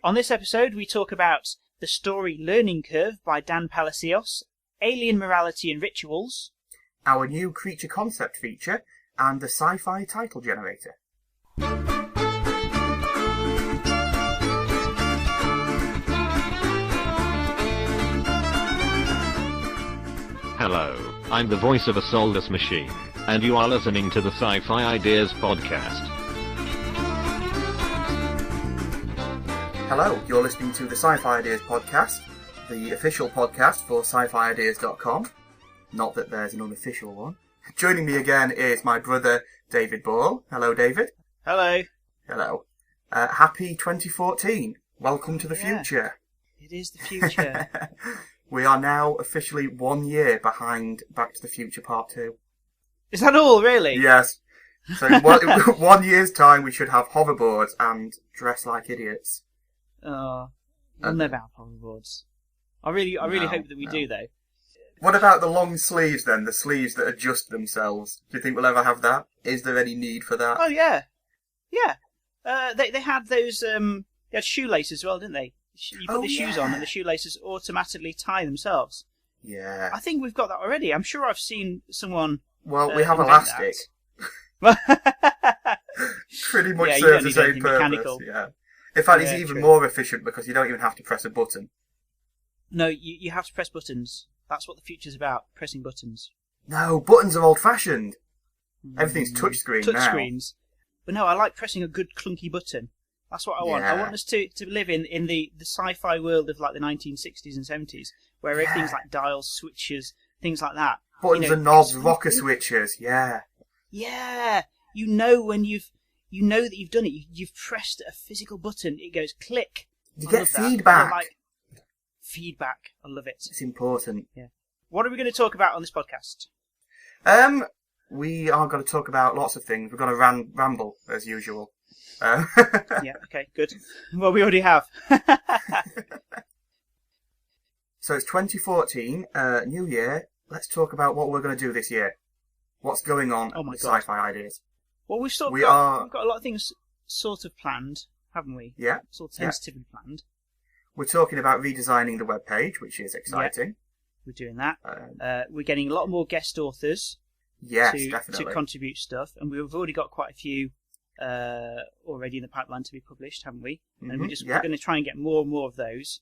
On this episode, we talk about The Story Learning Curve by Dan Palacios, Alien Morality and Rituals, our new creature concept feature, and the SciFi title generator. Hello, I'm the voice of a soulless machine, and you are listening to the SciFi Ideas podcast. Hello, you're listening to the SciFi Ideas podcast, the official podcast for SciFiIdeas.com. Not that there's an unofficial one. Joining me again is my brother, David Ball. Hello, David. Hello. Hello. Happy 2014. Welcome to the future. It is the future. We are now officially 1 year behind Back to the Future Part 2. Is that all, really? Yes. So in 1 year's time we should have hoverboards and dress like idiots. Oh, we'll never have hoverboards. I really hope that we do, though. What about the long sleeves then? The sleeves that adjust themselves. Do you think we'll ever have that? Is there any need for that? Oh, yeah. Yeah. They had those, they had shoelaces as well, didn't they? You put the shoes on and the shoelaces automatically tie themselves. Yeah. I think we've got that already. I'm sure I've seen someone... Well, we have elastic. Pretty much serves the same purpose. Mechanical. Yeah. In fact, it's even more efficient because you don't even have to press a button. No, you have to press buttons. That's what the future's about, pressing buttons. No, buttons are old-fashioned. Everything's touchscreen now. Touchscreens. But no, I like pressing a good clunky button. That's what I want. I want us to live in the sci-fi world of like the 1960s and 70s, where everything's like dials, switches, things like that. Buttons and knobs, rocker switches, yeah. Yeah. You know when that you've done it. You've pressed a physical button. It goes click. You get feedback. Feedback. I love it. It's important. Yeah. What are we going to talk about on this podcast? We are going to talk about lots of things. We're going to ramble as usual. Yeah. Okay. Good. Well, we already have. So it's 2014, new year. Let's talk about what we're going to do this year. What's going on with SciFi Ideas? Well, we've got a lot of things sort of planned, haven't we? Yeah. Sort of tentatively planned. We're talking about redesigning the webpage, which is exciting. Yeah, we're doing that. We're getting a lot more guest authors to contribute stuff, and we've already got quite a few already in the pipeline to be published, haven't we? And we're going to try and get more and more of those.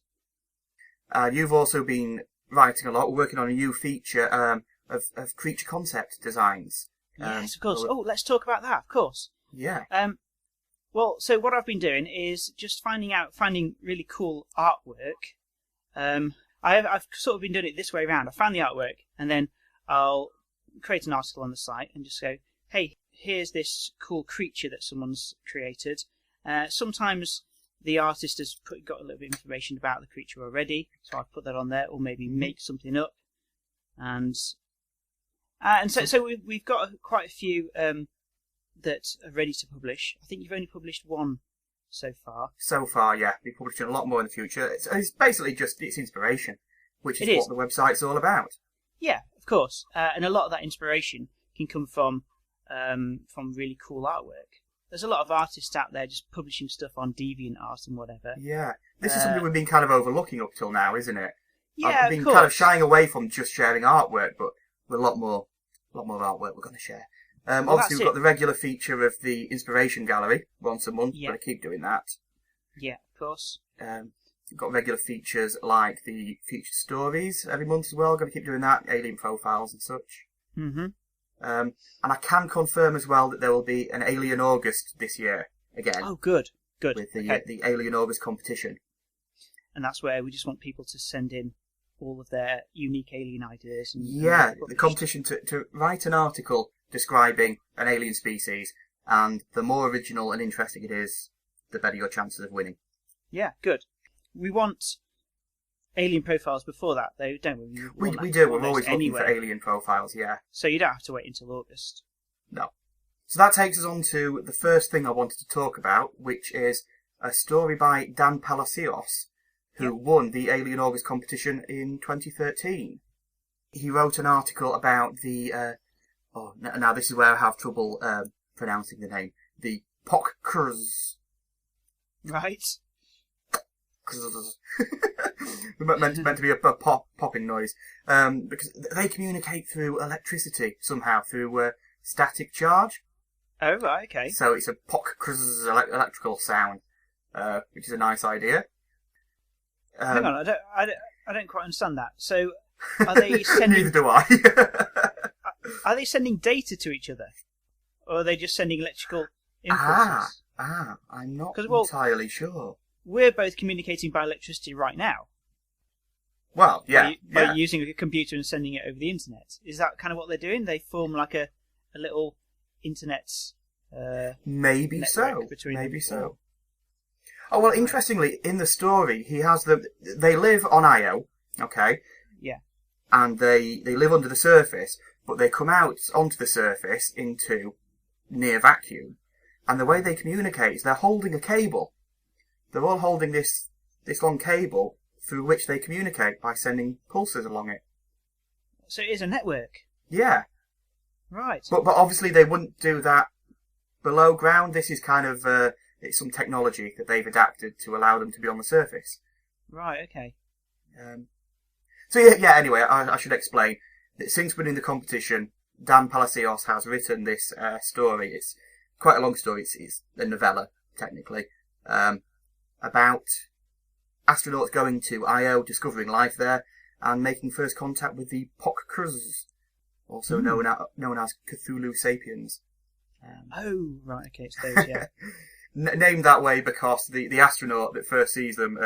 You've also been writing a lot. We're working on a new feature of creature concept designs. Yes, of course. Let's talk about that, of course. Yeah. Well, so what I've been doing is just finding really cool artwork. I've sort of been doing it this way around. I find the artwork, and then I'll create an article on the site and just go, hey, here's this cool creature that someone's created. Sometimes the artist has got a little bit of information about the creature already, so I've put that on there, or maybe make something up. And so we've got quite a few that are ready to publish. I think you've only published one so far. So far, yeah. We're publishing a lot more in the future. It's basically just its inspiration, which is what the website's all about. Yeah, of course. And a lot of that inspiration can come from really cool artwork. There's a lot of artists out there just publishing stuff on DeviantArt and whatever. Yeah. This is something we've been kind of overlooking up till now, isn't it? Yeah, I've been kind of shying away from just sharing artwork, but with a lot more artwork we're going to share. Obviously, we've got the regular feature of the Inspiration Gallery once a month. We're going to keep doing that. Yeah, of course. We've got regular features like the featured stories every month as well. Going to keep doing that, alien profiles and such. Mm-hmm. And I can confirm as well that there will be an Alien August this year again. Oh, good. With the Alien August competition. And that's where we just want people to send in all of their unique alien ideas. The competition to write an article describing an alien species, and the more original and interesting it is, the better your chances of winning. Yeah, good. We want alien profiles before that, though, don't we? We do. We're always looking for alien profiles, yeah. So you don't have to wait until August. No. So that takes us on to the first thing I wanted to talk about, which is a story by Dan Palacios, who won the Alien August competition in 2013. He wrote an article about the... now this is where I have trouble pronouncing the name. The Pokkers. Right. meant to be a popping noise. Because they communicate through electricity somehow, through static charge. Oh, right, okay. So it's a electrical sound, which is a nice idea. Hang on, I don't quite understand that. So, are they sending? Neither do I. Are they sending data to each other, or are they just sending electrical impulses? I'm not entirely sure. We're both communicating by electricity right now. Well, yeah, by using a computer and sending it over the internet. Is that kind of what they're doing? They form like a little internet. Maybe so. Maybe so. Oh well, interestingly, in the story, they live on Io, okay? Yeah. And they live under the surface, but they come out onto the surface into near vacuum. And the way they communicate is they're holding a cable. They're all holding this long cable through which they communicate by sending pulses along it. So it is a network? Yeah. Right. But obviously they wouldn't do that below ground. This is kind of it's some technology that they've adapted to allow them to be on the surface. Right, okay. So yeah, anyway, I should explain that since winning the competition, Dan Palacios has written this story. It's quite a long story. It's a novella, technically, about astronauts going to Io, discovering life there, and making first contact with the Pok-Kruz, also known as Cthulhu sapiens. Oh, right, okay, it's those, yeah. Named that way because the astronaut that first sees them,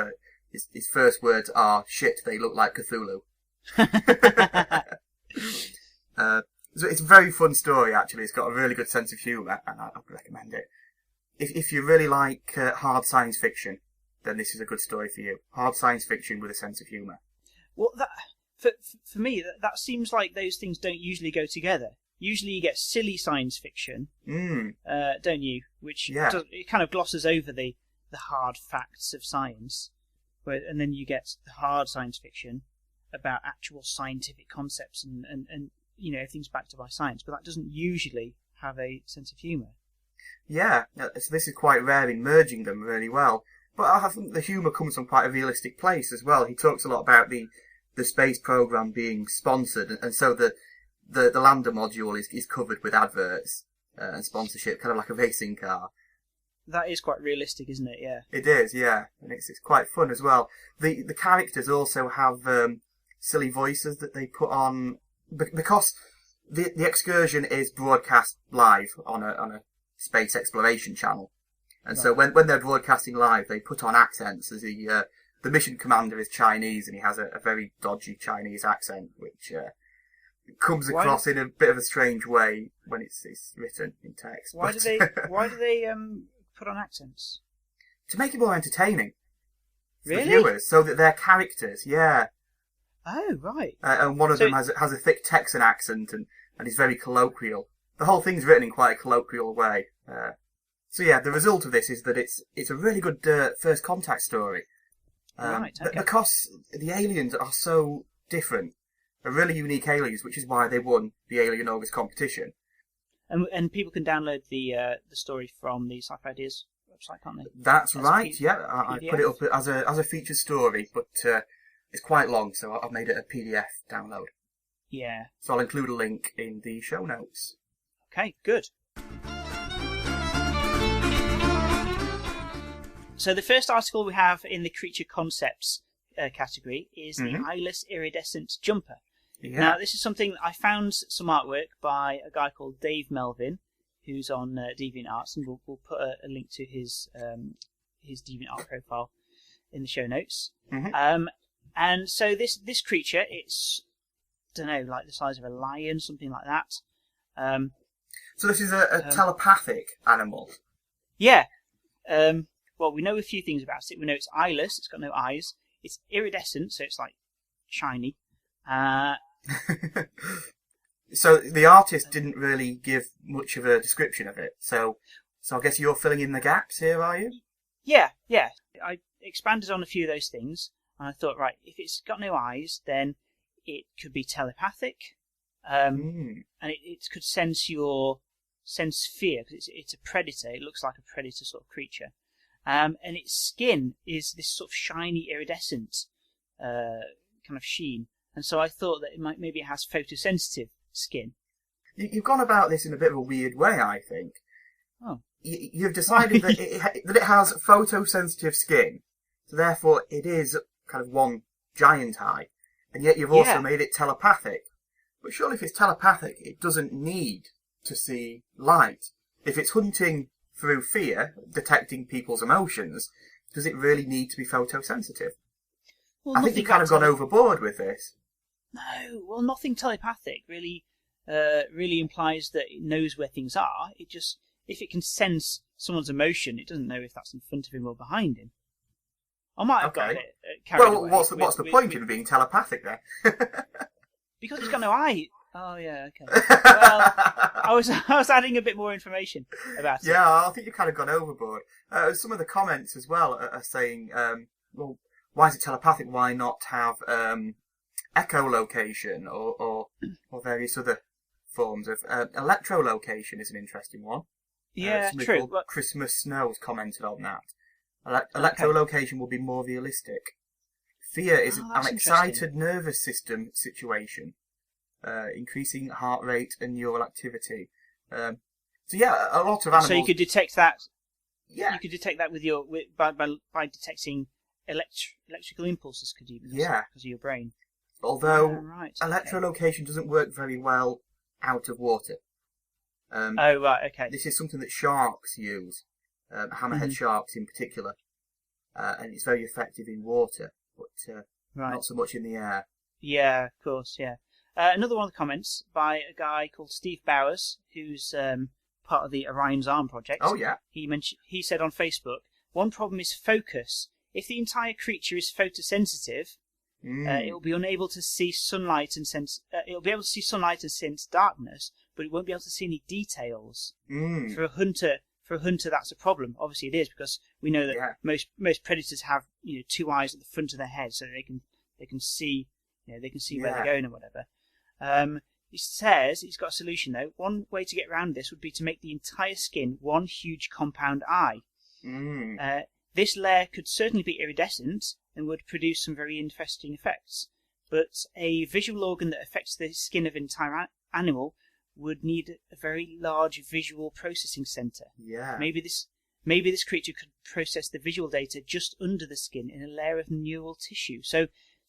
his first words are, "Shit, they look like Cthulhu." So it's a very fun story, actually. It's got a really good sense of humour, and I'd recommend it. If you really like hard science fiction, then this is a good story for you. Hard science fiction with a sense of humour. Well, for me, that seems like those things don't usually go together. Usually you get silly science fiction, don't you? Which it kind of glosses over the hard facts of science, and then you get the hard science fiction about actual scientific concepts and everything's backed by science, but that doesn't usually have a sense of humour. Yeah, so this is quite rare in merging them really well. But I think the humour comes from quite a realistic place as well. He talks a lot about the space program being sponsored, and so the lander module is covered with adverts and sponsorship, kind of like a racing car. That is quite realistic, isn't it? Yeah. It is, yeah, and it's quite fun as well. The characters also have silly voices that they put on because the excursion is broadcast live on a space exploration channel, and so when they're broadcasting live, they put on accents. As the mission commander is Chinese, and he has a very dodgy Chinese accent, which comes across in a bit of a strange way when it's written in text. Why do they put on accents? To make it more entertaining for the viewers, so that they're characters. Yeah. Oh, right. And one of them has a thick Texan accent and is very colloquial. The whole thing's written in quite a colloquial way. So yeah, the result of this is that it's a really good first contact story. Right. Okay. Because the aliens are so different. They're really unique aliens, which is why they won the Alien August competition. And people can download the story from the SciFi Ideas website, can't they? That's right. Yeah, I put it up as a featured story, but it's quite long, so I've made it a PDF download. Yeah. So I'll include a link in the show notes. Okay, good. So the first article we have in the creature concepts category is the eyeless iridescent jumper. Yeah. Now, this is something I found some artwork by a guy called Dave Melvin, who's on DeviantArt, and we'll put a link to his DeviantArt profile in the show notes. And so this creature, it's, don't know, like the size of a lion, something like that. So this is a telepathic animal? Yeah. Well, we know a few things about it. We know it's eyeless, it's got no eyes. It's iridescent, so it's like shiny. So the artist didn't really give much of a description of it. So I guess you're filling in the gaps here, are you? Yeah. I expanded on a few of those things, and I thought, right, if it's got no eyes, then it could be telepathic, and it could sense fear because it's a predator. It looks like a predator sort of creature, and its skin is this sort of shiny, iridescent kind of sheen. And so I thought that maybe it has photosensitive skin. You've gone about this in a bit of a weird way, I think. Oh. You've decided that it has photosensitive skin, so therefore it is kind of one giant eye, and yet you've also made it telepathic. But surely if it's telepathic, it doesn't need to see light. If it's hunting through fear, detecting people's emotions, does it really need to be photosensitive? Well, I think you've kind of gone overboard with this. No, well, nothing telepathic really implies that it knows where things are. It just, if it can sense someone's emotion, it doesn't know if that's in front of him or behind him. I might have got it carried away. Well, what's the point in being telepathic then? Because it's got no eye. Oh yeah, okay. Well, I was adding a bit more information about it. Yeah, I think you've kind of gone overboard. Some of the comments as well are saying, well, why is it telepathic? Why not have echolocation or various other forms of electrolocation is an interesting one. Yeah, true. Christmas Snow's commented on that. Electrolocation will be more realistic. Fear is an excited nervous system situation, increasing heart rate and neural activity. So yeah, a lot of animals. So you could detect that. Yeah. You could detect that by detecting electrical impulses, could you? Because of your brain. Although electrolocation doesn't work very well out of water. Okay. This is something that sharks use, hammerhead sharks in particular, and it's very effective in water, but not so much in the air. Yeah, of course, yeah. Another one of the comments by a guy called Steve Bowers, who's part of the Orion's Arm project. Oh, yeah. He said on Facebook, one problem is focus. If the entire creature is photosensitive, it will be unable to see sunlight and sense. It'll be able to see sunlight and sense darkness, but it won't be able to see any details. For a hunter, that's a problem. Obviously, it is, because we know that most predators have two eyes at the front of their head, so they can see where they're going and whatever. He says he's got a solution though. One way to get around this would be to make the entire skin one huge compound eye. This layer could certainly be iridescent and would produce some very interesting effects, but a visual organ that affects the skin of an entire animal would need a very large visual processing center. Yeah. Maybe this creature could process the visual data just under the skin in a layer of neural tissue. So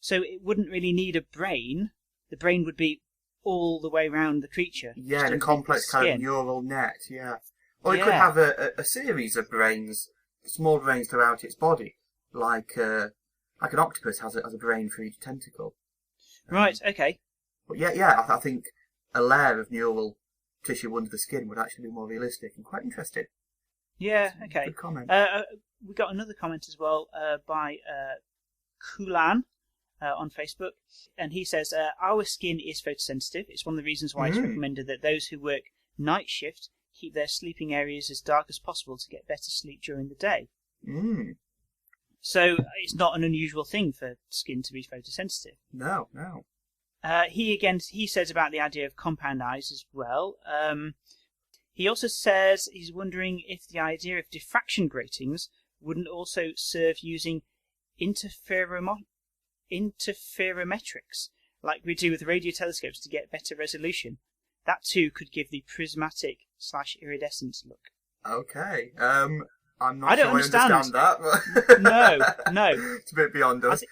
it wouldn't really need a brain. The brain would be all the way around the creature. Yeah, in a complex kind of neural net, yeah. Or it could have a series of brains, small brains throughout its body, like an octopus has a brain for each tentacle. Right, okay. But yeah, I think a layer of neural tissue under the skin would actually be more realistic and quite interesting. Yeah, okay. Good comment. We got another comment as well by Kulan on Facebook, and he says, our skin is photosensitive. It's one of the reasons why it's recommended that those who work night shift keep their sleeping areas as dark as possible to get better sleep during the day. So it's not an unusual thing for skin to be photosensitive. No. He says about the idea of compound eyes as well. He also says he's wondering if the idea of diffraction gratings wouldn't also serve using interferometrics, like we do with radio telescopes, to get better resolution. That too could give the prismatic/iridescent look. Okay. I'm not sure I understand that. But No. It's a bit beyond us.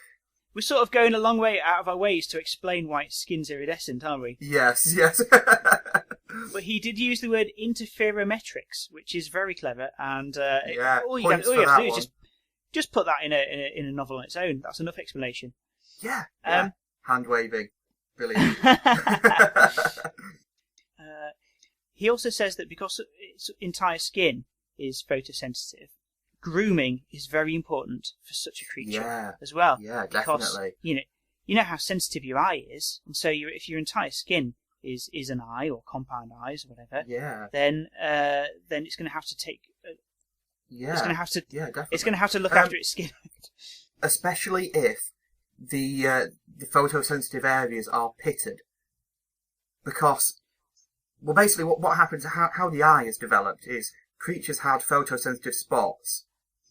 We're sort of going a long way out of our ways to explain why skin's iridescent, aren't we? Yes. But he did use the word interferometrics, which is very clever, and all you have to do is just put that in a novel on its own. That's enough explanation. Yeah. Hand waving. Brilliant. He also says that because its entire skin is photosensitive, grooming is very important for such a creature as well. Yeah, because, definitely. You know how sensitive your eye is, and so if your entire skin is an eye or compound eyes or whatever, then it's going to have to take. It's going to have to. Yeah, definitely. It's going to have to look after its skin. Especially if the photosensitive areas are pitted, because basically what happens, how the eye is developed is creatures had photosensitive spots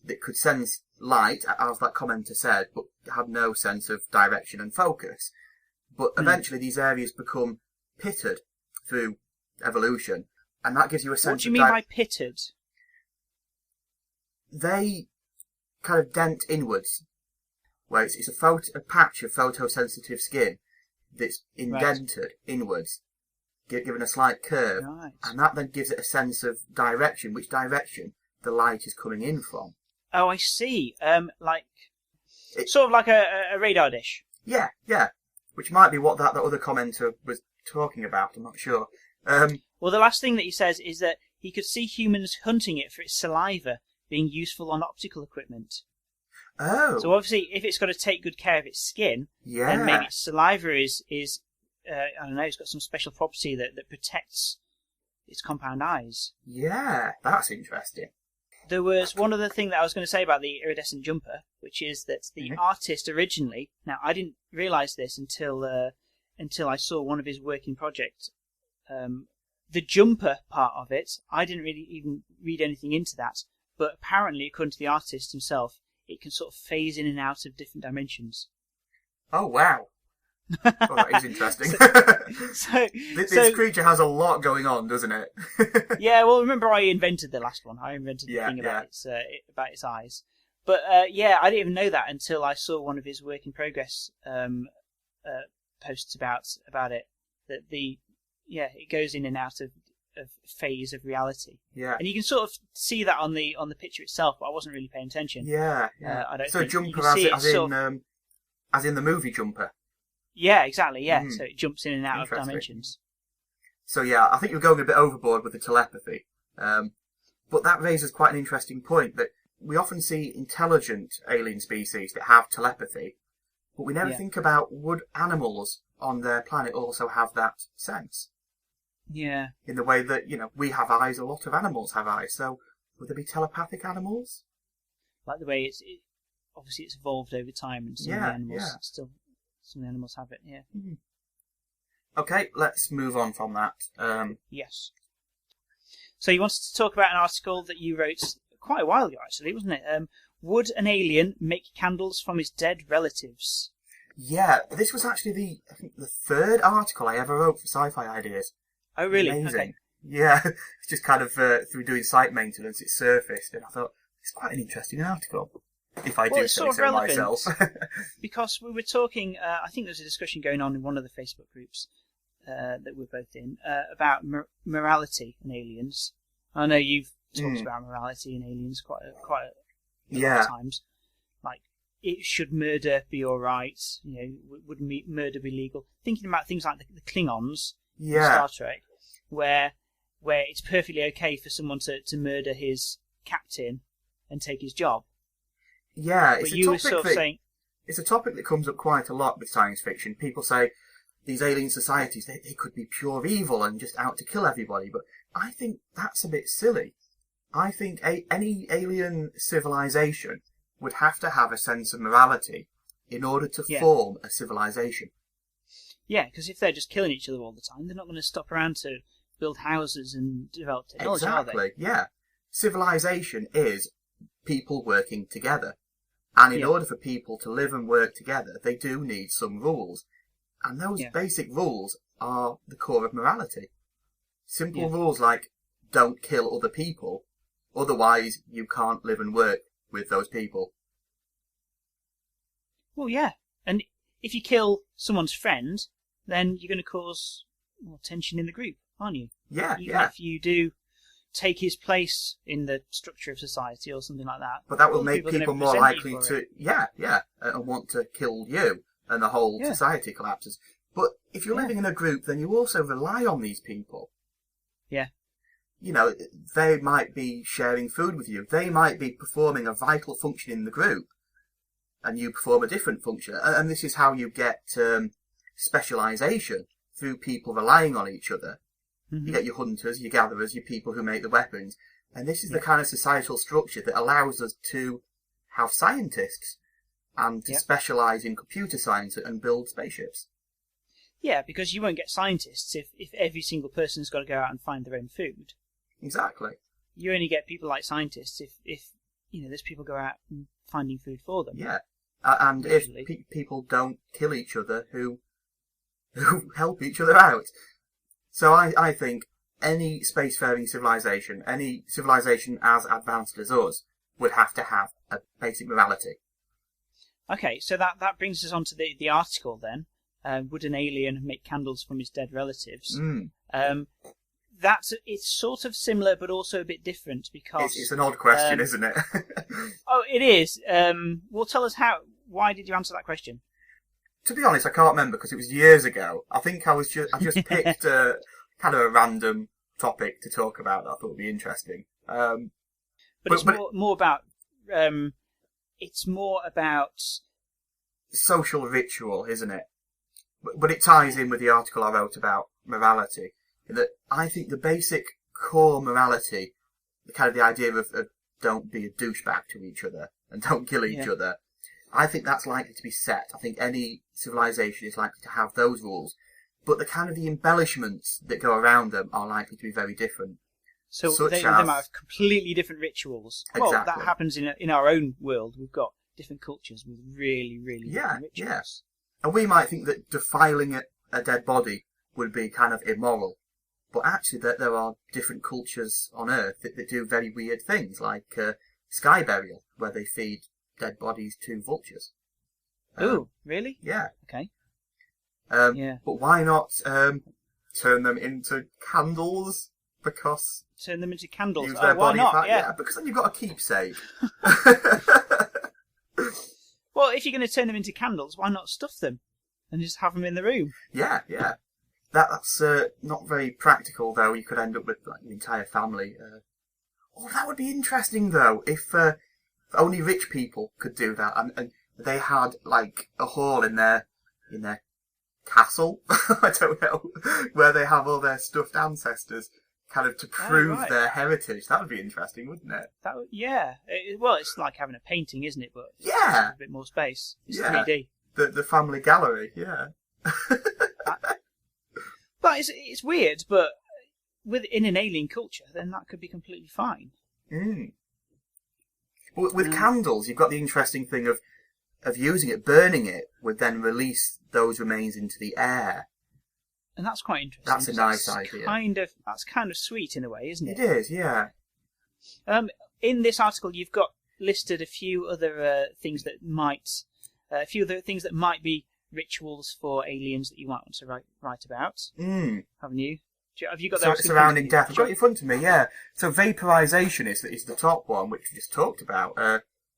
that could sense light, as that commenter said, but had no sense of direction and focus. But eventually these areas become pitted through evolution, and that gives you a sense of... What do you mean by pitted? They kind of dent inwards, where it's a patch of photosensitive skin that's indented inwards, given a slight curve, and that then gives it a sense of direction, which direction the light is coming in from. Oh, I see. Sort of like a radar dish. Yeah, which might be what that other commenter was talking about, I'm not sure. Well, the last thing that he says is that he could see humans hunting it for its saliva being useful on optical equipment. Oh. So obviously, if it's got to take good care of its skin, then maybe its saliva is I don't know, it's got some special property that protects its compound eyes. Yeah, that's interesting. There was one other thing that I was going to say about the iridescent jumper, which is that the artist originally, now I didn't realise this until I saw one of his working projects. The jumper part of it, I didn't really even read anything into that, but apparently, according to the artist himself, it can sort of phase in and out of different dimensions. Oh, wow. Oh, that is interesting. This creature has a lot going on, doesn't it? Yeah, well, remember I invented the last one. I invented the thing about its eyes. But I didn't even know that until I saw one of his work in progress posts about it. That it goes in and out of phase of reality. Yeah. And you can sort of see that on the picture itself, but I wasn't really paying attention. Yeah. I don't so think Jumper as in the movie Jumper. Yeah, exactly, yeah. So it jumps in and out of dimensions. So yeah, I think you're going a bit overboard with the telepathy. But that raises quite an interesting point, that we often see intelligent alien species that have telepathy, but we never think about, would animals on their planet also have that sense? Yeah. In the way that, we have eyes, a lot of animals have eyes, so would there be telepathic animals? Like the way obviously it's evolved over time, and some of the animals some of the animals have it, yeah. Mm-hmm. Okay, let's move on from that. Yes. So you wanted to talk about an article that you wrote quite a while ago, actually, wasn't it? Would an alien make candles from his dead relatives? Yeah, this was actually the third article I ever wrote for SciFi Ideas. Oh, really? Amazing. Okay. Yeah, it's just kind of through doing site maintenance, it surfaced, and I thought, it's quite an interesting article. If I do say so myself. Because we were talking, I think there's a discussion going on in one of the Facebook groups that we're both in, about morality in aliens. I know you've talked about morality in aliens quite a lot of times. Like, should murder be alright? Would murder be legal? Thinking about things like the Klingons in Star Trek, where it's perfectly okay for someone to murder his captain and take his job. Yeah, it's a topic that comes up quite a lot with science fiction. People say these alien societies, they could be pure evil and just out to kill everybody, but I think that's a bit silly. I think any alien civilization would have to have a sense of morality in order to form a civilization. Yeah, because if they're just killing each other all the time, they're not going to stop around to build houses and develop technology, are they? Exactly, yeah. Civilization is people working together. And in order for people to live and work together, they do need some rules. And those basic rules are the core of morality. Simple rules like, don't kill other people, otherwise you can't live and work with those people. Well, yeah. And if you kill someone's friend, then you're going to cause more tension in the group, aren't you? Yeah, Even if you do take his place in the structure of society or something like that. But that will make people more likely to, and want to kill you, and the whole society collapses. But if you're living in a group, then you also rely on these people. Yeah. They might be sharing food with you. They might be performing a vital function in the group, and you perform a different function. And this is how you get specialisation, through people relying on each other. Mm-hmm. You get your hunters, your gatherers, your people who make the weapons. And this is the kind of societal structure that allows us to have scientists and to specialise in computer science and build spaceships. Yeah, because you won't get scientists if every single person's got to go out and find their own food. Exactly. You only get people like scientists if there's people go out and finding food for them. Yeah. And Usually. if people don't kill each other who help each other out. So I think any spacefaring civilization, any civilization as advanced as us, would have to have a basic morality. Okay, so that brings us on to the article then. Would an alien make candles from his dead relatives? It's sort of similar, but also a bit different because it's an odd question, isn't it? Oh, it is. Well, tell us why did you answer that question? To be honest, I can't remember because it was years ago. I think I just picked kind of a random topic to talk about that I thought would be interesting. But it's more about. It's more about social ritual, isn't it? But it ties in with the article I wrote about morality. That I think the basic core morality, kind of the idea of don't be a douchebag to each other and don't kill each other, I think that's likely to be set. I think any civilization is likely to have those rules. But the embellishments that go around them are likely to be very different. So they might have completely different rituals. Exactly. Well, that happens in our own world. We've got different cultures with really, really different rituals. Yeah. And we might think that defiling a dead body would be kind of immoral. But actually, there are different cultures on Earth that do very weird things, like sky burial, where they feed dead bodies to vultures. Oh, really? Yeah. Okay. But why not turn them into candles? Because turn them into candles. Use their why body not? fat. Yeah, because then you've got a keepsake. Well, if you're going to turn them into candles, why not stuff them and just have them in the room? Yeah. That's not very practical, though. You could end up with like an entire family. That would be interesting, though, if only rich people could do that, and they had like a hall in their castle. I don't know, where they have all their stuffed ancestors, kind of to prove their heritage. That would be interesting, wouldn't it? Well, it's like having a painting, isn't it? But yeah, a bit more space. It's 3D. 3D. The family gallery. Yeah. But it's weird, but in an alien culture, then that could be completely fine. With candles, you've got the interesting thing of using it, burning it, would then release those remains into the air. And that's quite interesting. That's a nice idea. That's kind of sweet in a way, isn't it? It is, yeah. In this article, you've got listed a few other things that might be rituals for aliens that you might want to write about. Haven't you? Have you got that? Surrounding death. I've got it in front of me, yeah. So vaporization is the top one, which we just talked about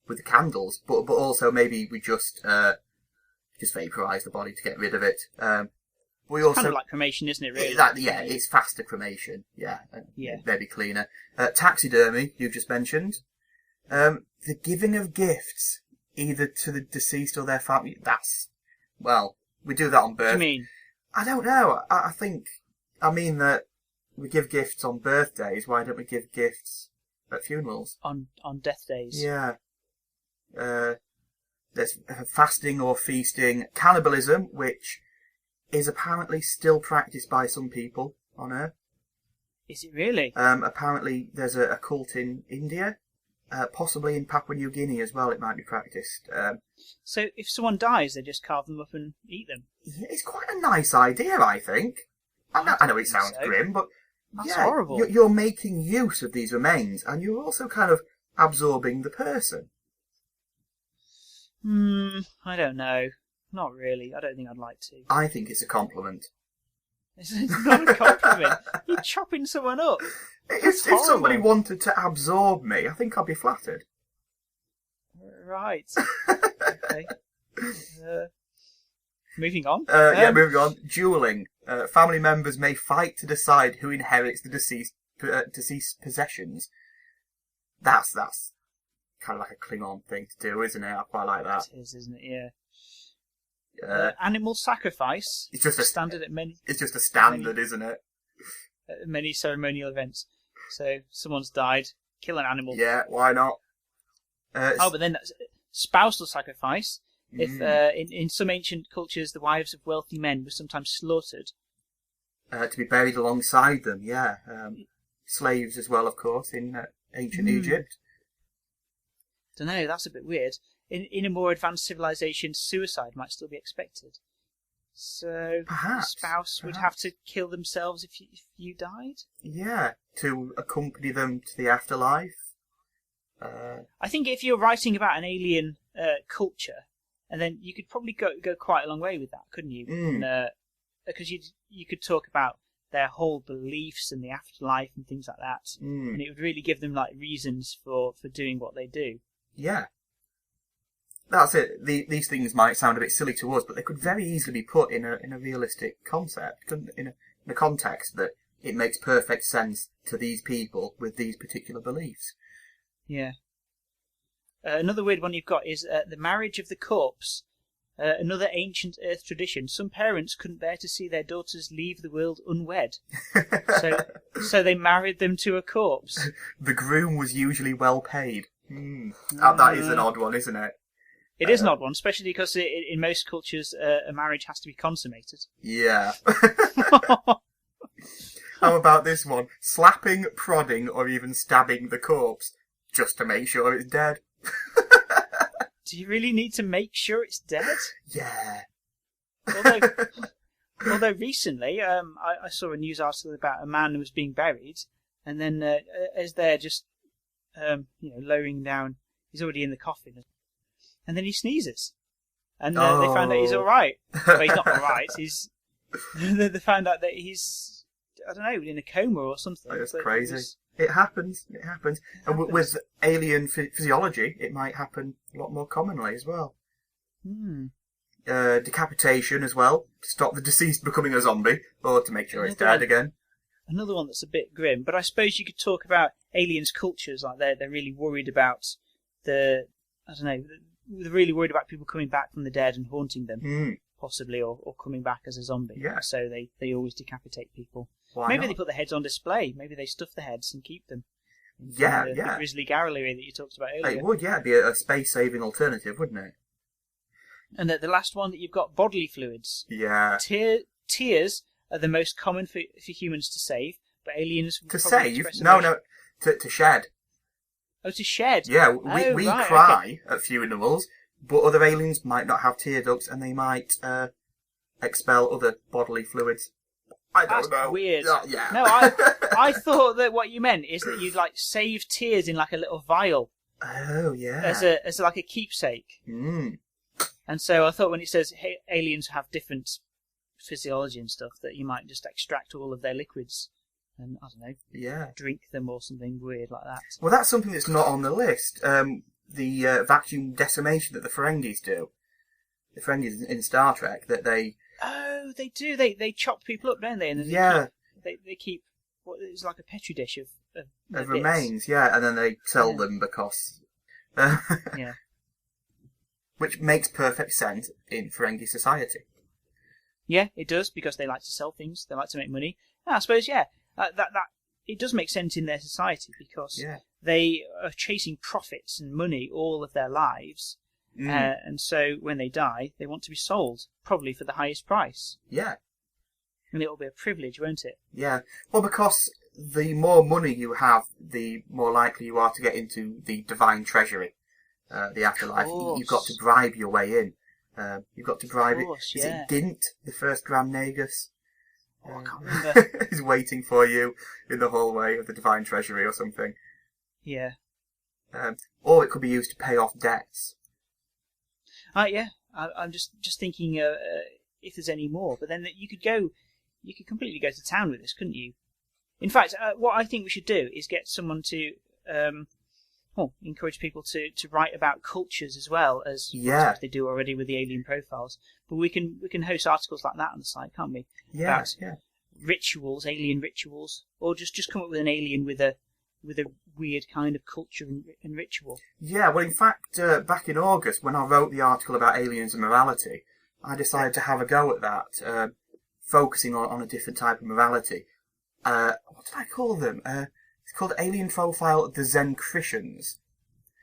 with the candles, but also maybe we just vaporize the body to get rid of it. It's kind of like cremation, isn't it? Really? It's faster cremation. Yeah, yeah. Maybe cleaner. Taxidermy, you just mentioned. The giving of gifts, either to the deceased or their family. We do that on birth. What do you mean? I don't know. I mean that we give gifts on birthdays. Why don't we give gifts at funerals? On death days. Yeah. There's fasting or feasting, cannibalism, which is apparently still practiced by some people on Earth. Is it really? Apparently there's a cult in India, possibly in Papua New Guinea as well. It might be practiced. So if someone dies, they just carve them up and eat them. Yeah, it's quite a nice idea, I think. I know it sounds grim, but that's horrible. You're making use of these remains, and you're also kind of absorbing the person. I don't know. Not really. I don't think I'd like to. I think it's a compliment. It's not a compliment. You're chopping someone up. If somebody wanted to absorb me, I think I'd be flattered. Right. Okay. Moving on. Moving on. Dueling. Family members may fight to decide who inherits the deceased possessions. That's kind of like a Klingon thing to do, isn't it? I quite like that. It is, isn't it? Yeah. Animal sacrifice. It's just standard at many. It's just a standard, isn't it? At many ceremonial events. So someone's died, kill an animal. Yeah, why not? But then spousal sacrifice. If in some ancient cultures, the wives of wealthy men were sometimes slaughtered to be buried alongside them. Yeah, slaves as well, of course, in ancient Egypt. Don't know. That's a bit weird. In a more advanced civilization, suicide might still be expected. So Perhaps. the spouse would have to kill themselves if you died? Yeah, to accompany them to the afterlife. I think if you're writing about an alien culture, and then you could probably go quite a long way with that, couldn't you? Because you could talk about their whole beliefs and the afterlife and things like that, and it would really give them like reasons for doing what they do. Yeah. That's it. These things might sound a bit silly to us, but they could very easily be put in a realistic concept, in a context that it makes perfect sense to these people with these particular beliefs. Yeah. Another weird one you've got is the marriage of the corpse. Another ancient Earth tradition. Some parents couldn't bear to see their daughters leave the world unwed, so they married them to a corpse. The groom was usually well paid. That is an odd one, isn't it? It is an odd one, especially because in most cultures a marriage has to be consummated. Yeah. How about this one? Slapping, prodding, or even stabbing the corpse, just to make sure it's dead. Do you really need to make sure it's dead? Yeah. Although recently, I saw a news article about a man who was being buried, and then as they're just, lowering down, he's already in the coffin, and then he sneezes, and they found out he's all right. Well, he's not all right. They found out that he's, I don't know, in a coma or something. That's crazy. It happens. And with alien physiology, it might happen a lot more commonly as well. Decapitation as well, to stop the deceased becoming a zombie, or to make sure it's dead again. Another one that's a bit grim, but I suppose you could talk about aliens' cultures, like they're really worried about they're really worried about people coming back from the dead and haunting them, possibly, or coming back as a zombie. Yeah. So they always decapitate people. Why not? They put the heads on display. Maybe they stuff the heads and keep them. Yeah. The grizzly gallery that you talked about earlier. It would, yeah. It'd be a space-saving alternative, wouldn't it? And the last one that you've got, bodily fluids. Yeah. Tears are the most common for humans to save, but aliens... To save? No. To shed. Oh, to shed? Yeah, we right, cry at funerals, but other aliens might not have tear ducts, and they might expel other bodily fluids. I don't know. That's weird. Yeah. No, I thought that what you meant is that you'd like save tears in like a little vial. Oh, yeah. As like a keepsake. And so I thought when it says aliens have different physiology and stuff, that you might just extract all of their liquids and, I don't know, drink them or something weird like that. Well, that's something that's not on the list. The vacuum decimation that the Ferengis do. The Ferengis in Star Trek, that they... Oh, they do. They chop people up, don't they? And then they keep what is like a petri dish of remains, yeah, and then they sell them because... yeah. Which makes perfect sense in Ferengi society. Yeah, it does, because they like to sell things, they like to make money. And I suppose, that it does make sense in their society, because they are chasing profits and money all of their lives, and so when they die, they want to be sold, probably for the highest price. Yeah. And it'll be a privilege, won't it? Yeah. Well, because the more money you have, the more likely you are to get into the divine treasury, the afterlife. You've got to bribe your way in. You've got to bribe it. Is it Dint, the first Grand Nagus? I can't remember. He's waiting for you in the hallway of the divine treasury or something. Yeah. Or it could be used to pay off debts. Yeah. I'm just thinking if there's any more, but then you could completely go to town with this, couldn't you? In fact, what I think we should do is get someone to encourage people to write about cultures as well as what they do already with the alien profiles. But we can host articles like that on the site, can't we? Yeah, about rituals, alien rituals, or just come up with an alien with a weird kind of culture and ritual. Yeah, well, in fact, back in August, when I wrote the article about aliens and morality, I decided to have a go at that, focusing on a different type of morality. What did I call them? It's called Alien Profile the Zen Christians.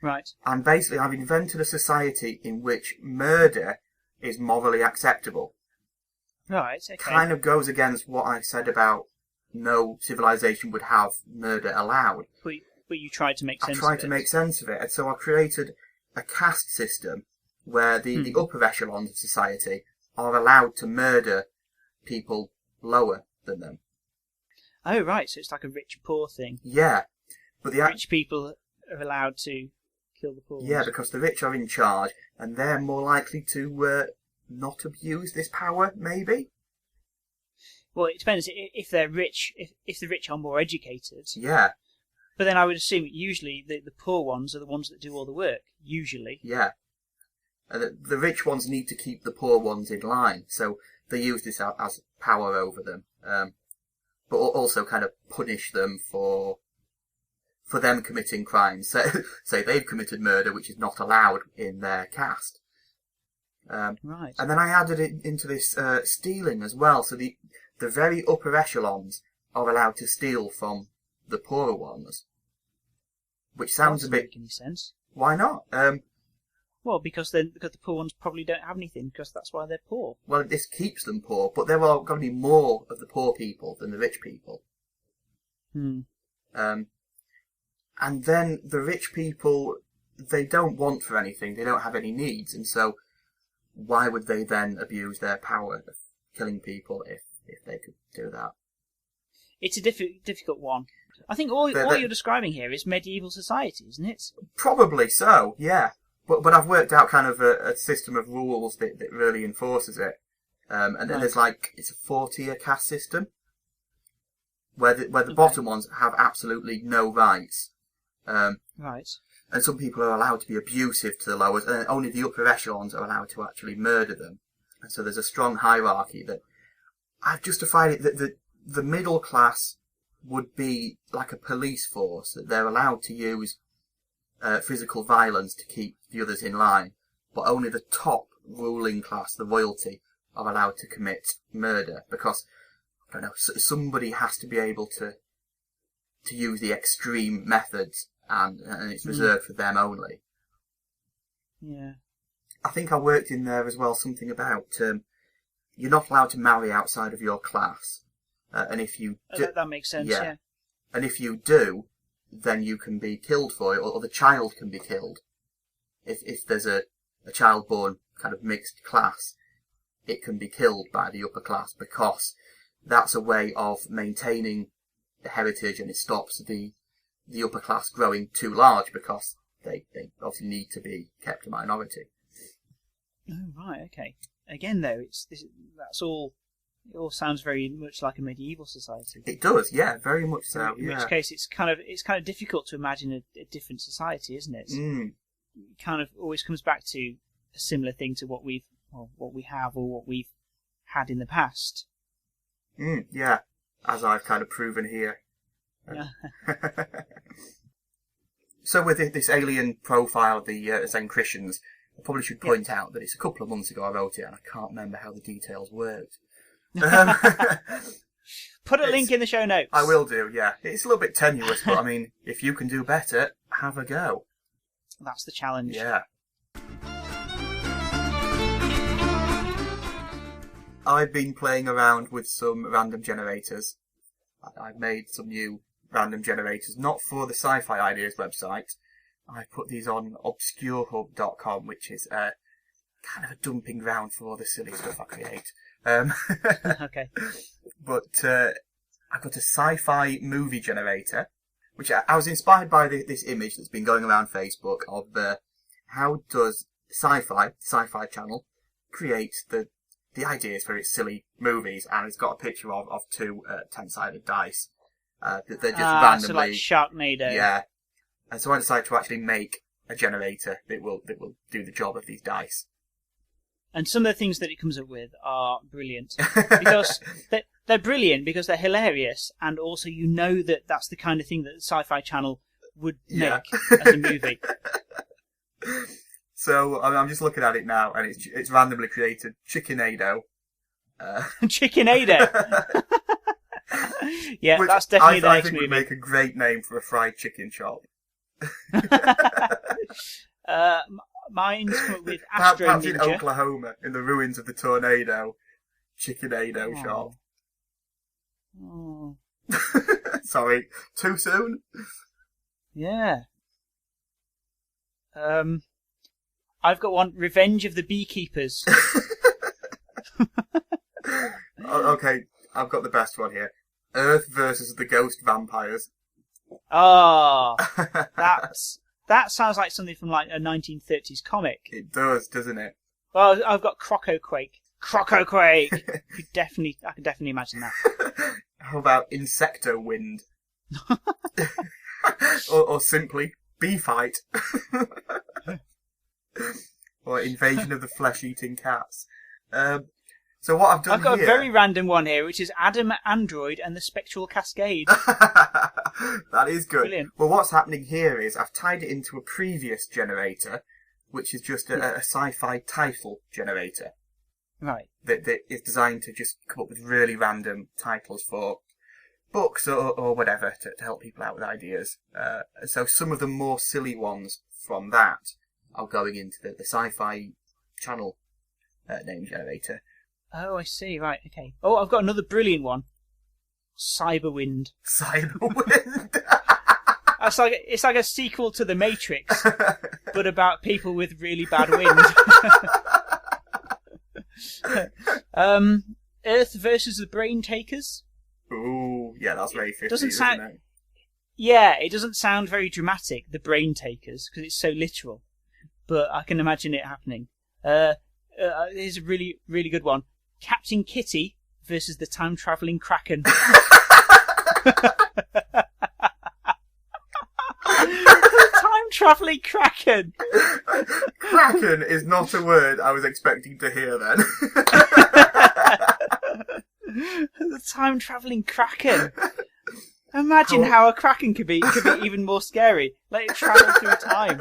Right. And basically I've invented a society in which murder is morally acceptable. Right, okay. Kind of goes against what I said about no civilization would have murder allowed. But But you tried to make sense of it. I tried to make sense of it, and so I created a caste system where the upper echelons of society are allowed to murder people lower than them. Oh, right, so it's like a rich-poor thing. Yeah. But the rich people are allowed to kill the poor ones. Yeah, because the rich are in charge, and they're more likely to not abuse this power, maybe? Well, it depends. If they're rich, if the rich are more educated... Yeah. But then I would assume usually the poor ones are the ones that do all the work, usually. Yeah. The rich ones need to keep the poor ones in line, so they use this as power over them. But also kind of punish them for them committing crimes. So, say they've committed murder, which is not allowed in their caste. Right. And then I added it into this stealing as well. So the very upper echelons are allowed to steal from the poorer ones, which sounds a bit. Doesn't make any sense. Why not? Well, because the poor ones probably don't have anything, because that's why they're poor. Well, this keeps them poor, but there are going to be more of the poor people than the rich people. And then the rich people, they don't want for anything, they don't have any needs, and so why would they then abuse their power of killing people if they could do that? It's a difficult one. I think all you're describing here is medieval society, isn't it? Probably so, yeah. But I've worked out kind of a system of rules that really enforces it. And then there's it's a 4-tier caste system where the bottom ones have absolutely no rights. Right. And some people are allowed to be abusive to the lowers, and only the upper echelons are allowed to actually murder them. And so there's a strong hierarchy that I've justified it that the middle class would be like a police force, that they're allowed to use physical violence to keep the others in line, but only the top ruling class, the royalty, are allowed to commit murder, because, I don't know, somebody has to be able to use the extreme methods, and it's reserved for them only. Yeah. I think I worked in there as well something about you're not allowed to marry outside of your class, and if you do, that makes sense. Yeah. And if you do, then you can be killed for it, or the child can be killed. If there's a child born kind of mixed class, it can be killed by the upper class, because that's a way of maintaining the heritage, and it stops the upper class growing too large, because they obviously need to be kept a minority. Oh, right, okay. Again, though, it all sounds very much like a medieval society. It does, yeah, very much so. In which case, it's kind of difficult to imagine a different society, isn't it? It kind of always comes back to a similar thing to what we have, or what we've had in the past. Yeah, as I've kind of proven here. Yeah. So with this alien profile of the Zen Christians, I probably should point out that it's a couple of months ago I wrote it, and I can't remember how the details worked. Put a link in the show notes. I will do, yeah. It's a little bit tenuous, but I mean, if you can do better, have a go. That's the challenge. Yeah. I've been playing around with some random generators. I've made some new random generators, not for the SciFi Ideas website. I put these on obscurehub.com, which is kind of a dumping ground for all the silly stuff I create. Okay. But I've got a sci-fi movie generator, which I was inspired by this image that's been going around Facebook of how does SciFi channel, create the ideas for its silly movies, and it's got a picture of two 10-sided dice that they're just randomly. So like Sharknado. Yeah. And so I decided to actually make a generator that will do the job of these dice. And some of the things that it comes up with are brilliant. Because they're brilliant, because they're hilarious, and also you know that that's the kind of thing that the SciFi channel would make as a movie. So I'm just looking at it now, and it's randomly created Chickenado. Chickenado! Yeah, that's definitely the next movie. I think would make a great name for a fried chicken shop. Mine's come up with Astro Perhaps Ninja. in Oklahoma, in the ruins of the tornado, Chickenado shop. Oh. Sorry, too soon? Yeah. I've got one, Revenge of the Beekeepers. Okay, I've got the best one here. Earth versus the Ghost Vampires. Oh, that sounds like something from like a 1930s comic. It does, doesn't it? Well, I've got Crocoquake. Crocoquake! I could definitely imagine that. How about Insecto Wind? or simply Bee Fight. Or Invasion of the Flesh-Eating Cats. So what I've done I've got here... a very random one here, which is Adam Android and the Spectral Cascade. That is good. Brilliant. Well, what's happening here is I've tied it into a previous generator, which is just a sci-fi title generator. Right. That is designed to just come up with really random titles for books or whatever to help people out with ideas. So some of the more silly ones from that are going into the sci-fi channel name generator. Oh, I see. Right. Okay. Oh, I've got another brilliant one. Cyberwind. Cyberwind. It's like a sequel to The Matrix, but about people with really bad wind. Earth versus the Brain Takers. Ooh, yeah, that's very 50s, Doesn't sound. isn't it? Yeah, it doesn't sound very dramatic. The Brain Takers, because it's so literal, but I can imagine it happening. Here's a really, really good one. Captain Kitty versus the time-travelling Kraken. Time-travelling Kraken! Kraken is not a word I was expecting to hear then. The time-travelling Kraken! Imagine how a Kraken could be even more scary. Let it travel through time.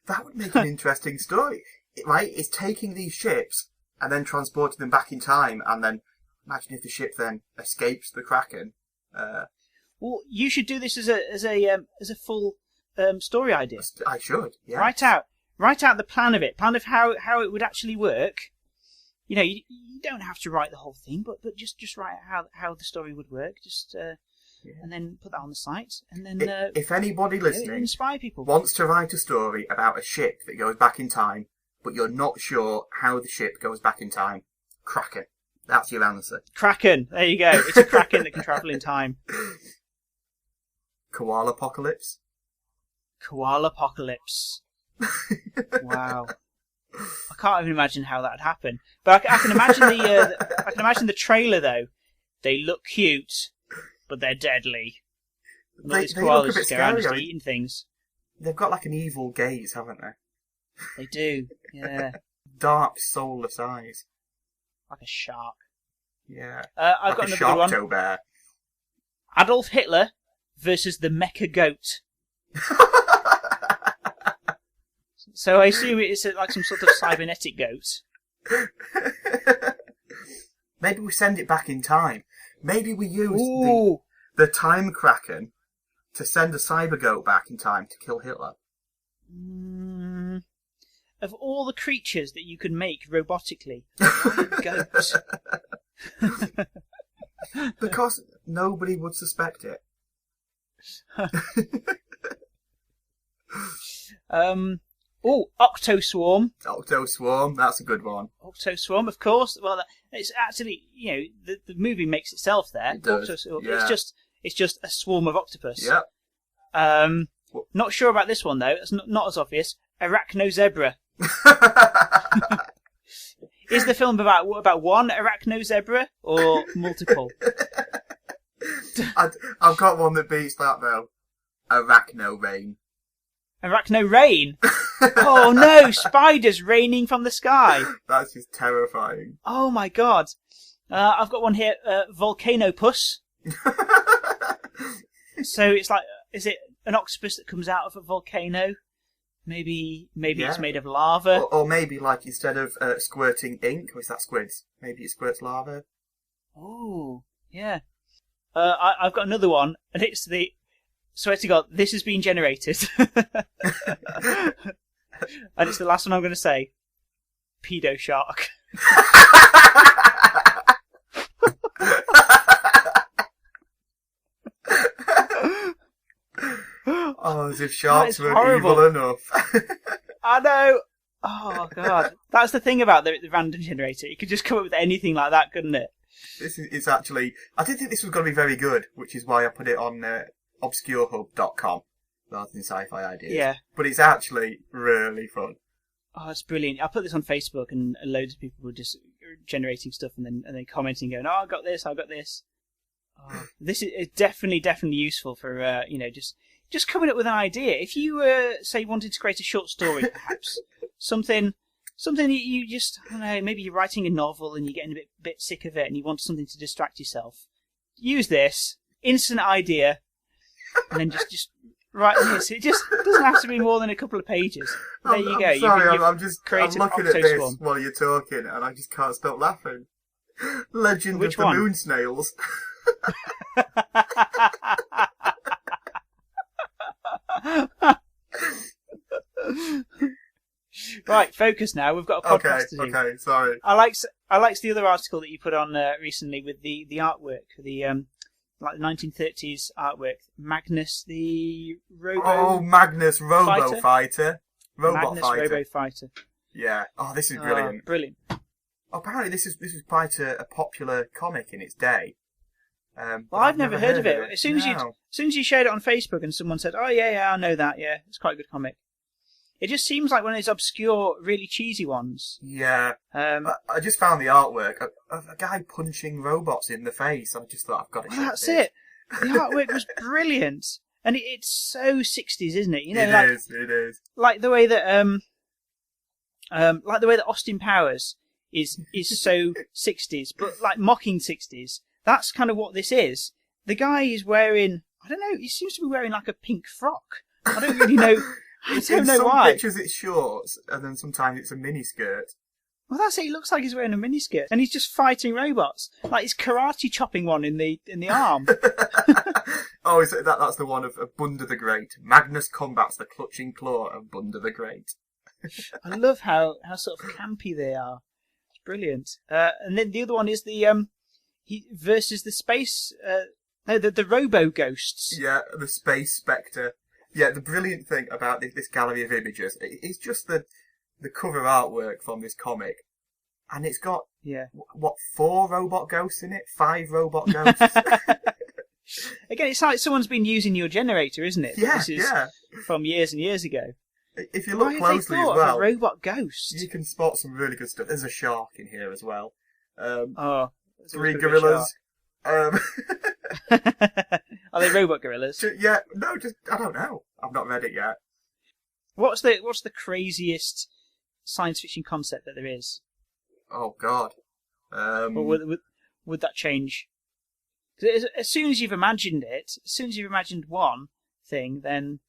That would make an interesting story. Right? It's taking these ships and then transporting them back in time, and then imagine if the ship then escapes the Kraken. Well, you should do this as a full story idea. I should. Yeah. Write out the plan of it. Plan of how it would actually work. You know, you don't have to write the whole thing, but just write out how the story would work. And then put that on the site. And then if anybody listening inspire people wants to write a story about a ship that goes back in time, but you're not sure how the ship goes back in time, Kraken. That's your answer. Kraken. There you go. It's a Kraken that can travel in time. Koala Apocalypse. Koala Apocalypse. Wow. I can't even imagine how that would happen. But I can imagine I can imagine the trailer though. They look cute, but they're deadly. And all these koalas just go around just eating things. They've got like an evil gaze, haven't they? They do. Yeah. Dark, soulless eyes. Like a shark. Yeah. I've got another good one. Bear. Adolf Hitler versus the Mecha Goat. So I assume it's like some sort of cybernetic goat. Maybe we send it back in time. Maybe we use Ooh. the time Kraken to send a cyber goat back in time to kill Hitler. Of all the creatures that you could make robotically, why a goat? Because nobody would suspect it. Octoswarm. Octoswarm, that's a good one. Octoswarm, of course. Well, it's actually, the movie makes itself there. It does. Yeah. It's just a swarm of octopus. Yep. Not sure about this one though. It's not as obvious. Arachnozebra. Is the film about one arachnozebra or multiple? I've got one that beats that though. Arachno rain. Arachno rain? Oh no! Spiders raining from the sky. That's just terrifying. Oh my god! I've got one here. Volcano puss. So it's like, is it an octopus that comes out of a volcano? Maybe it's made of lava. Or maybe, like, instead of squirting ink, or is that squids? Maybe it squirts lava. Oh, yeah. I've got another one, and it's the... Swear to God, this has been generated. And it's the last one I'm going to say. Pedo shark. Oh, as if sharks weren't horrible. evil enough. I know. Oh god, that's the thing about the random generator. It could just come up with anything like that, couldn't it? It's actually. I didn't think this was going to be very good, which is why I put it on obscurehub.com rather than SciFi Ideas. Yeah. But it's actually really fun. Oh, it's brilliant. I put this on Facebook, and loads of people were just generating stuff and then commenting, going, "Oh, I got this. Oh, this is definitely useful for just coming up with an idea. If you say wanted to create a short story, perhaps something that you just, I don't know, maybe you're writing a novel and you're getting a bit sick of it and you want something to distract yourself. Use this instant idea, and then just write this. It just doesn't have to be more than a couple of pages. There you go. I'm sorry, I'm looking at this one. while you're talking, and I just can't stop laughing. Legend Which of the one? Moon Snails. Right, focus now. We've got a podcast to do. Okay, sorry. I liked the other article that you put on recently with the artwork, the 1930s artwork. Magnus the Magnus Robot Fighter. Magnus Robot Fighter. Yeah. Oh, this is brilliant. Brilliant. Apparently, this is quite a popular comic in its day. Well, I've never heard of it. As soon as you shared it on Facebook and someone said, "Oh yeah, I know that. Yeah, it's quite a good comic." It just seems like one of those obscure, really cheesy ones. Yeah. I just found the artwork of a guy punching robots in the face. I just thought, I've got to show That's this. it. The artwork was brilliant, and it's so 60s, isn't it? You know, It is. Like the way that Austin Powers is so 60s, but like mocking 60s. That's kind of what this is. The guy is wearing, I don't know, he seems to be wearing like a pink frock. I don't really know. I don't know why. In some pictures it's shorts, and then sometimes it's a mini skirt. Well, that's it. He looks like he's wearing a miniskirt, and he's just fighting robots. Like he's karate chopping one in the arm. Oh, that's the one of Bunda the Great. Magnus combats the clutching claw of Bunda the Great. I love how sort of campy they are. It's brilliant. And then the other one is the he versus the space. The Robo Ghosts. Yeah, the Space Spectre. Yeah, the brilliant thing about this gallery of images is just the cover artwork from this comic. And it's got, 4 robot ghosts in it? 5 robot ghosts? Again, it's like someone's been using your generator, isn't it? Yeah, this is from years and years ago. If you look Why closely have they thought as well, of a robot ghost? you can spot some really good stuff. There's a shark in here as well. 3 a gorillas. Are they robot gorillas? I don't know. I've not read it yet. What's the craziest science fiction concept that there is? Oh God. Or would that change? 'Cause as soon as you've imagined it, as soon as you've imagined one thing, then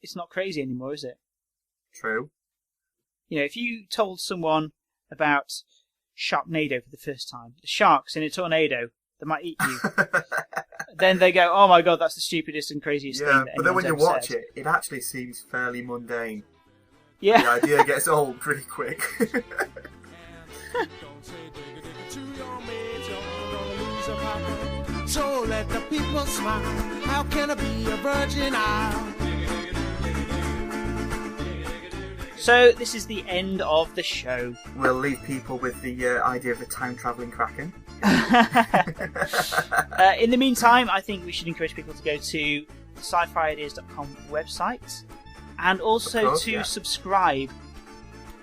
it's not crazy anymore, is it? True. You know, if you told someone about Sharknado for the first time, the sharks in a tornado that might eat you, then they go, "Oh my God, that's the stupidest and craziest thing." Yeah, that but then when you anyone's ever watch said. it actually seems fairly mundane. Yeah. The idea gets old pretty quick. So let the people smile. How can I be a virgin now? So this is the end of the show. We'll leave people with the idea of the time-travelling Kraken. In the meantime, I think we should encourage people to go to the SciFiIdeas.com website and also subscribe.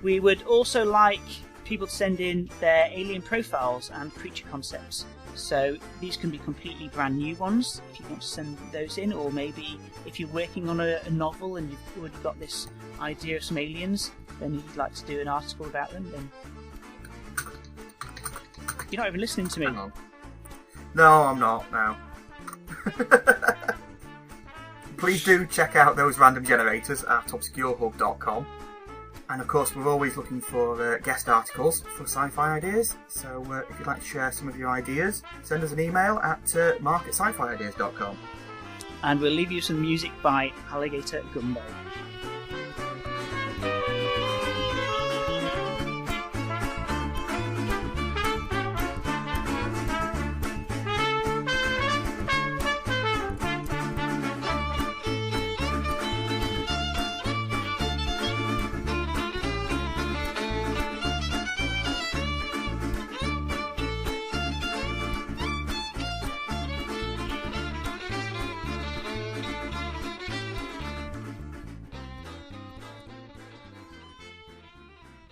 We would also like people to send in their alien profiles and creature concepts. So these can be completely brand new ones if you want to send those in, or maybe if you're working on a novel and you've already got this idea of some aliens, then you'd like to do an article about them, then you're not even listening to me. Hang on. No, I'm not now. Please do check out those random generators at obscurehub.com. And of course, we're always looking for guest articles for SciFi Ideas. So if you'd like to share some of your ideas, send us an email at mark@scifiideas.com. And we'll leave you some music by Alligator Gumbo.